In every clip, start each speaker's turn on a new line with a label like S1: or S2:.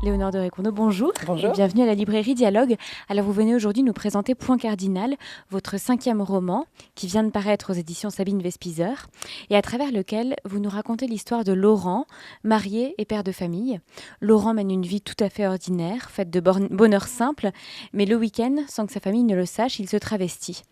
S1: Léonore de Récondo, bonjour.
S2: Bonjour.
S1: Et bienvenue à la librairie Dialogue. Alors vous venez aujourd'hui nous présenter Point Cardinal, votre 5e roman qui vient de paraître aux éditions Sabine Vespizer et à travers lequel vous nous racontez l'histoire de Laurent, marié et père de famille. Laurent mène une vie tout à fait ordinaire, faite de bonheur simple, mais le week-end, sans que sa famille ne le sache, il se travestit.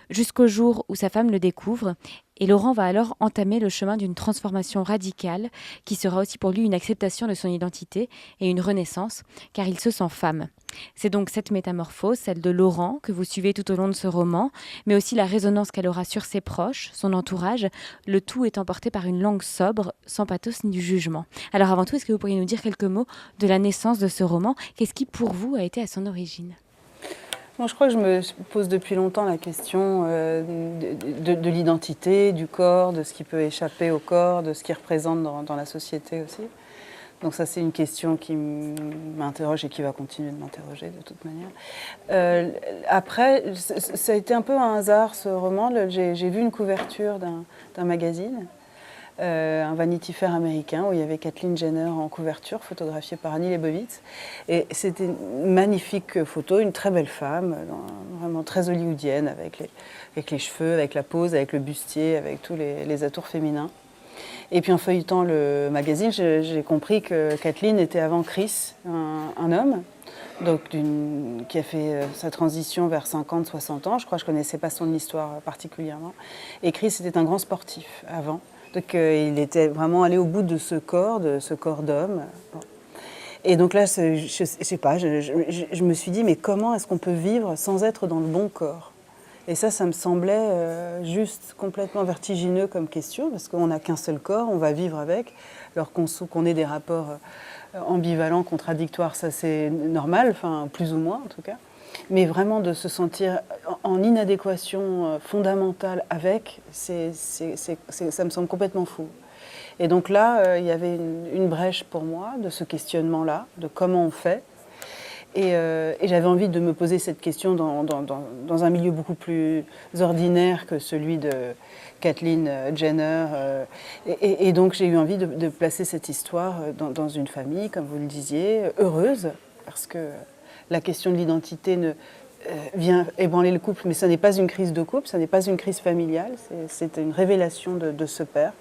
S1: Jusqu'au jour où sa femme le découvre. Et Laurent va alors entamer le chemin d'une transformation radicale qui sera aussi pour lui une acceptation de son identité et une renaissance, car il se sent femme. C'est donc cette métamorphose, celle de Laurent, que vous suivez tout au long de ce roman, mais aussi la résonance qu'elle aura sur ses proches, son entourage, le tout étant porté par une langue sobre, sans pathos ni du jugement. Alors avant tout, est-ce que vous pourriez nous dire quelques mots de la naissance de ce roman? Qu'est-ce qui, pour vous, a été à son origine?
S2: Moi, je crois que je me pose depuis longtemps la question de l'identité, du corps, de ce qui peut échapper au corps, de ce qu'il représente dans la société aussi. Donc ça, c'est une question qui m'interroge et qui va continuer de m'interroger de toute manière. Après, ça a été un peu un hasard, ce roman. J'ai vu une couverture d'un magazine, un Vanity Fair américain, où il y avait Kathleen Jenner en couverture, photographiée par Annie Leibovitz. Et c'était une magnifique photo, une très belle femme, vraiment très hollywoodienne, avec les cheveux, avec la pose, avec le bustier, avec tous les atours féminins. Et puis en feuilletant le magazine, j'ai compris que Kathleen était avant Chris, un homme, donc qui a fait sa transition vers 50-60 ans. Je crois que je ne connaissais pas son histoire particulièrement. Et Chris était un grand sportif avant. Donc il était vraiment allé au bout de ce corps d'homme. Bon. Et donc là, je sais pas, je me suis dit, mais comment est-ce qu'on peut vivre sans être dans le bon corps ? Et ça me semblait juste complètement vertigineux comme question, parce qu'on n'a qu'un seul corps, on va vivre avec, alors qu'on ait des rapports ambivalents, contradictoires, ça c'est normal, enfin plus ou moins en tout cas. Mais vraiment de se sentir en inadéquation fondamentale avec, ça me semble complètement fou. Et donc là, il y avait une brèche pour moi de ce questionnement-là, de comment on fait. Et j'avais envie de me poser cette question dans un milieu beaucoup plus ordinaire que celui de Kathleen Jenner. Et donc j'ai eu envie de placer cette histoire dans une famille, comme vous le disiez, heureuse, parce que la question de l'identité vient ébranler le couple, mais ce n'est pas une crise de couple, ce n'est pas une crise familiale, c'est une révélation de ce père.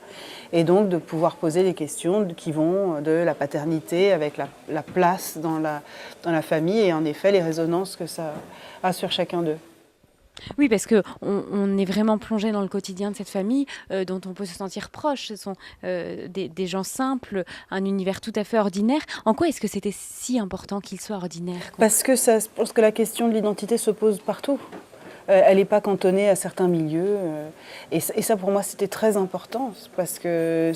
S2: Et donc de pouvoir poser des questions qui vont de la paternité avec la place dans la famille et en effet les résonances que ça a sur chacun d'eux.
S1: Oui, parce qu'on est vraiment plongé dans le quotidien de cette famille dont on peut se sentir proche. Ce sont des gens simples, un univers tout à fait ordinaire. En quoi est-ce que c'était si important qu'il soit ordinaire, quoi?
S2: Parce que la question de l'identité se pose partout. Elle n'est pas cantonnée à certains milieux. Et ça, pour moi, c'était très important. Parce que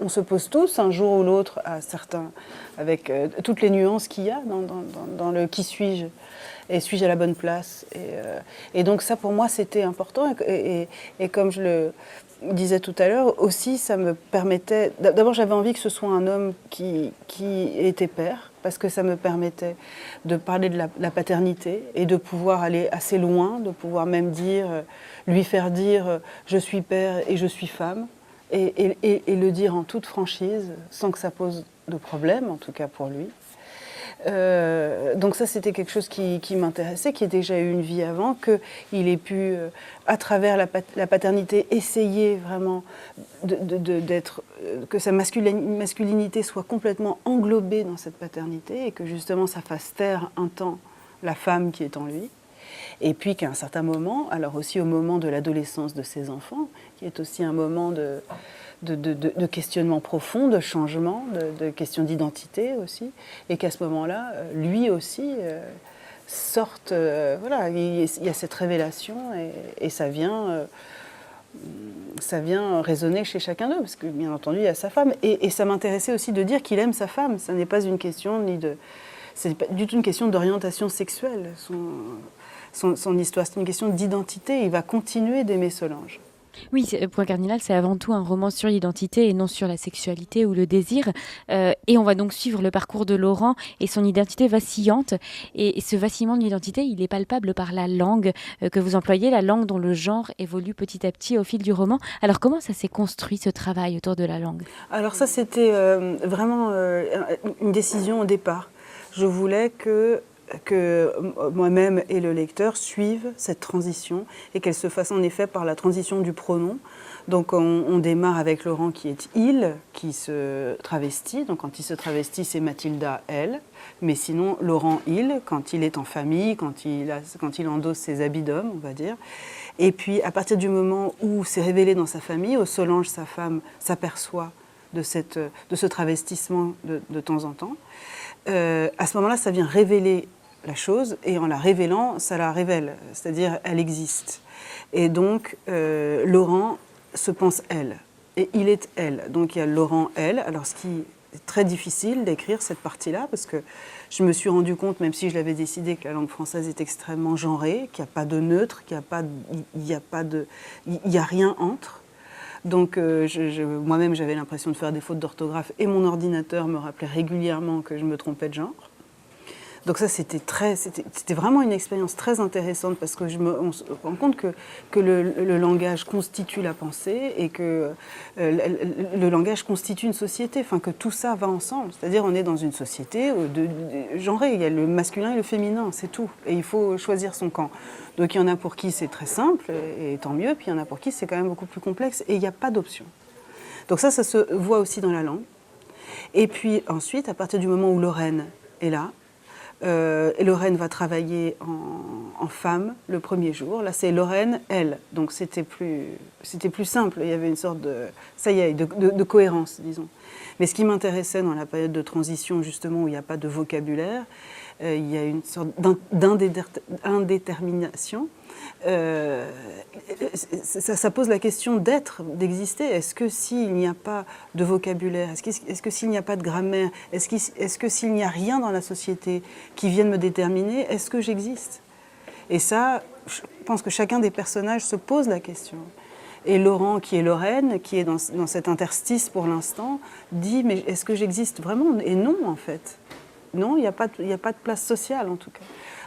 S2: on se pose tous, un jour ou l'autre, à certains, avec toutes les nuances qu'il y a dans le qui suis-je et suis-je à la bonne place. Et donc ça, pour moi, c'était important. Et comme je le disais tout à l'heure, aussi, ça me permettait... D'abord, j'avais envie que ce soit un homme qui était père, parce que ça me permettait de parler de la paternité et de pouvoir aller assez loin, de pouvoir même lui faire dire « je suis père et je suis femme », et le dire en toute franchise, sans que ça pose de problème, en tout cas pour lui. Donc ça, c'était quelque chose qui m'intéressait, qui a déjà eu une vie avant, qu'il ait pu, à travers la paternité, essayer vraiment que sa masculinité soit complètement englobée dans cette paternité et que justement ça fasse taire un temps la femme qui est en lui. Et puis qu'à un certain moment, alors aussi au moment de l'adolescence de ses enfants, qui est aussi un moment de questionnement profond, de changement, de questions d'identité aussi, et qu'à ce moment-là, lui aussi sorte, voilà, il y a cette révélation et ça vient résonner chez chacun d'eux, parce que bien entendu, il y a sa femme. Et ça m'intéressait aussi de dire qu'il aime sa femme. Ça n'est pas une question c'est pas du tout une question d'orientation sexuelle, son histoire. C'est une question d'identité. Il va continuer d'aimer Solange.
S1: Oui, Point cardinal, c'est avant tout un roman sur l'identité et non sur la sexualité ou le désir. Et on va donc suivre le parcours de Laurent et son identité vacillante. Et ce vacillement de l'identité, il est palpable par la langue que vous employez, la langue dont le genre évolue petit à petit au fil du roman. Alors comment ça s'est construit, ce travail autour de la langue?
S2: Alors ça, c'était vraiment une décision au départ. Je voulais que moi-même et le lecteur suivent cette transition et qu'elle se fasse en effet par la transition du pronom. Donc on démarre avec Laurent qui est il, qui se travestit. Donc quand il se travestit, c'est Mathilda, elle. Mais sinon, Laurent, il, quand il est en famille, quand il endosse ses habits d'homme, on va dire. Et puis à partir du moment où c'est révélé dans sa famille, où Solange, sa femme, s'aperçoit de ce travestissement de temps en temps, à ce moment-là, ça vient révéler la chose, et en la révélant, ça la révèle, c'est-à-dire elle existe. Et donc, Laurent se pense elle, et il est elle. Donc il y a Laurent, elle. Alors ce qui est très difficile d'écrire cette partie-là, parce que je me suis rendu compte, même si je l'avais décidé, que la langue française est extrêmement genrée, qu'il n'y a pas de neutre, qu'il n'y a rien entre. Donc moi-même, j'avais l'impression de faire des fautes d'orthographe et mon ordinateur me rappelait régulièrement que je me trompais de genre. Donc ça, c'était vraiment une expérience très intéressante parce que on se rend compte que le langage constitue la pensée et que le langage constitue une société, enfin que tout ça va ensemble. C'est-à-dire on est dans une société genrée, il y a le masculin et le féminin, c'est tout. Et il faut choisir son camp. Donc il y en a pour qui c'est très simple, et tant mieux, puis il y en a pour qui c'est quand même beaucoup plus complexe, et il n'y a pas d'option. Donc ça se voit aussi dans la langue. Et puis ensuite, à partir du moment où Lorraine est là, et Lorraine va travailler en femme le premier jour. Là, c'est Lorraine, elle. Donc c'était plus simple. Il y avait une sorte de cohérence, disons. Mais ce qui m'intéressait dans la période de transition, justement, où il n'y a pas de vocabulaire, il y a une sorte d'indétermination. Ça pose la question d'être, d'exister. Est-ce que s'il n'y a pas de vocabulaire, est-ce que s'il n'y a pas de grammaire, est-ce que s'il n'y a rien dans la société qui vienne me déterminer, est-ce que j'existe? Et ça, je pense que chacun des personnages se pose la question. Et Laurent, qui est Lorraine, qui est dans cet interstice pour l'instant, dit « mais est-ce que j'existe vraiment ?» Et non, en fait. Non, il n'y a pas de place sociale, en tout cas.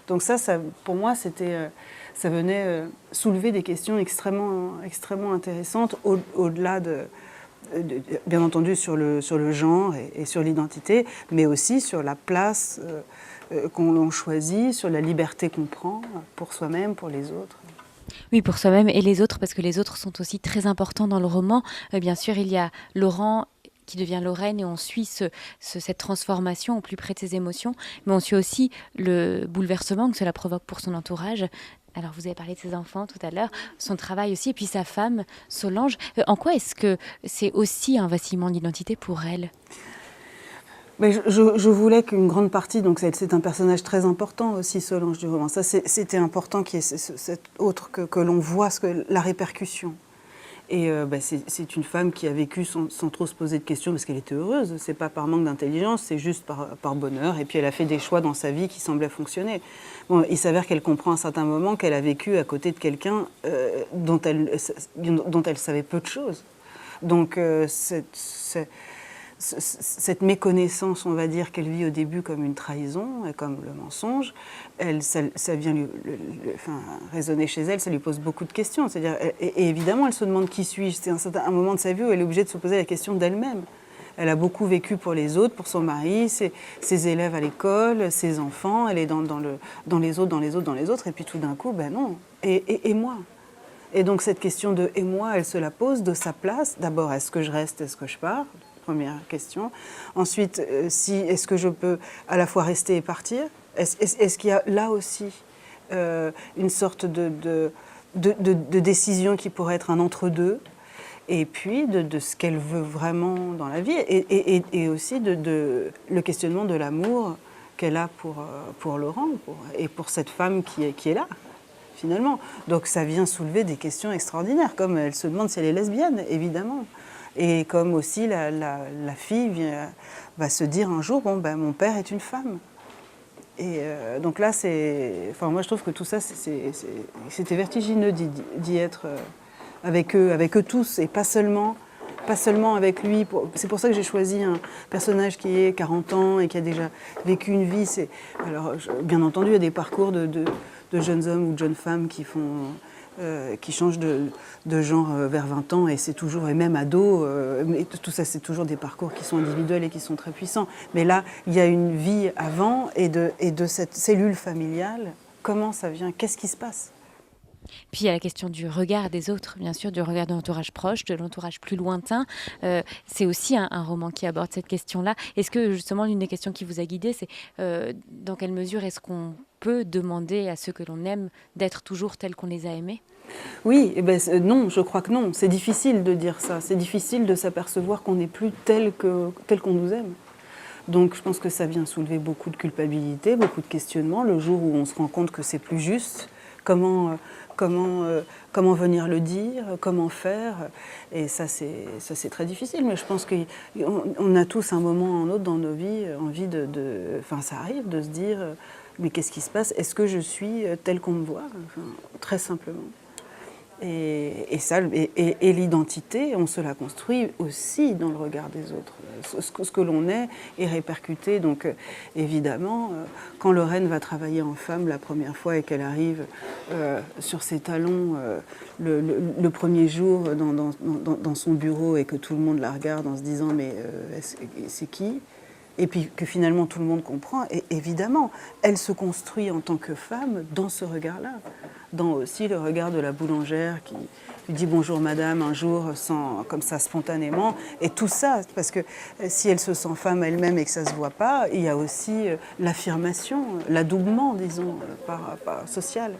S2: Donc ça pour moi, ça venait soulever des questions extrêmement, extrêmement intéressantes, au-delà bien entendu, sur le genre et sur l'identité, mais aussi sur la place qu'on choisit, sur la liberté qu'on prend pour soi-même, pour les autres.
S1: Oui, pour soi-même et les autres, parce que les autres sont aussi très importants dans le roman. Bien sûr, il y a Laurent qui devient Lorraine et on suit cette transformation au plus près de ses émotions, mais on suit aussi le bouleversement que cela provoque pour son entourage. Alors, vous avez parlé de ses enfants tout à l'heure, son travail aussi, et puis sa femme, Solange. En quoi est-ce que c'est aussi un vacillement d'identité pour elle ?
S2: Mais je voulais qu'une grande partie, donc c'est un personnage très important aussi, Solange, du roman. Ça, c'était important qu'il y ait cet autre que l'on voit la répercussion. Et c'est une femme qui a vécu sans trop se poser de questions parce qu'elle était heureuse. C'est pas par manque d'intelligence, c'est juste par bonheur. Et puis elle a fait des choix dans sa vie qui semblaient fonctionner. Bon, il s'avère qu'elle comprend à un certain moment qu'elle a vécu à côté de quelqu'un dont elle savait peu de choses. Donc cette méconnaissance, on va dire, qu'elle vit au début comme une trahison, et comme le mensonge, ça vient résonner chez elle, ça lui pose beaucoup de questions. C'est-à-dire, et évidemment, elle se demande qui suis-je. C'est un moment de sa vie où elle est obligée de se poser la question d'elle-même. Elle a beaucoup vécu pour les autres, pour son mari, ses élèves à l'école, ses enfants. Elle est dans les autres, et puis tout d'un coup, ben non. Et moi ? Et donc cette question de « et moi », elle se la pose de sa place. D'abord, est-ce que je reste, est-ce que je pars ? Première question. Ensuite, est-ce que je peux à la fois rester et partir ? Est-ce qu'il y a là aussi une sorte de décision qui pourrait être un entre-deux ? Et puis de ce qu'elle veut vraiment dans la vie, et aussi le questionnement de l'amour qu'elle a pour Laurent et pour cette femme qui est là, finalement. Donc ça vient soulever des questions extraordinaires, comme elle se demande si elle est lesbienne, évidemment. Et comme aussi la fille va se dire un jour, mon père est une femme. Et donc là, moi je trouve que tout ça, c'était vertigineux d'y être avec eux tous, et pas seulement avec lui. C'est pour ça que j'ai choisi un personnage qui ait 40 ans et qui a déjà vécu une vie. Alors, bien entendu, il y a des parcours de jeunes hommes ou de jeunes femmes qui changent de genre vers 20 ans, et c'est toujours, et même ados, tout ça, c'est toujours des parcours qui sont individuels et qui sont très puissants. Mais là, il y a une vie avant, et de cette cellule familiale, comment ça vient, qu'est-ce qui se passe?
S1: Puis il y a la question du regard des autres, bien sûr, du regard de l'entourage proche, de l'entourage plus lointain. C'est aussi un roman qui aborde cette question-là. Est-ce que justement l'une des questions qui vous a guidé, c'est dans quelle mesure est-ce qu'on peut demander à ceux que l'on aime d'être toujours tels qu'on les a aimés?
S2: Oui, non, je crois que non. C'est difficile de dire ça. C'est difficile de s'apercevoir qu'on n'est plus tel qu'on nous aime. Donc je pense que ça vient soulever beaucoup de culpabilité, beaucoup de questionnements. Le jour où on se rend compte que c'est plus juste, comment venir le dire, comment faire. Et ça c'est très difficile, mais je pense qu'on a tous un moment ou un autre dans nos vies envie enfin ça arrive de se dire mais qu'est-ce qui se passe? Est-ce que je suis tel qu'on me voit? Enfin, très simplement. Et l'identité, on se la construit aussi dans le regard des autres. Ce que l'on est répercuté. Donc évidemment, quand Lorraine va travailler en femme la première fois et qu'elle arrive sur ses talons le premier jour dans son bureau, et que tout le monde la regarde en se disant mais c'est qui? Et puis que finalement tout le monde comprend, et évidemment, elle se construit en tant que femme dans ce regard-là, dans aussi le regard de la boulangère qui lui dit bonjour madame un jour, comme ça spontanément, et tout ça, parce que si elle se sent femme elle-même et que ça ne se voit pas, il y a aussi l'affirmation, l'adoubement, disons, par social.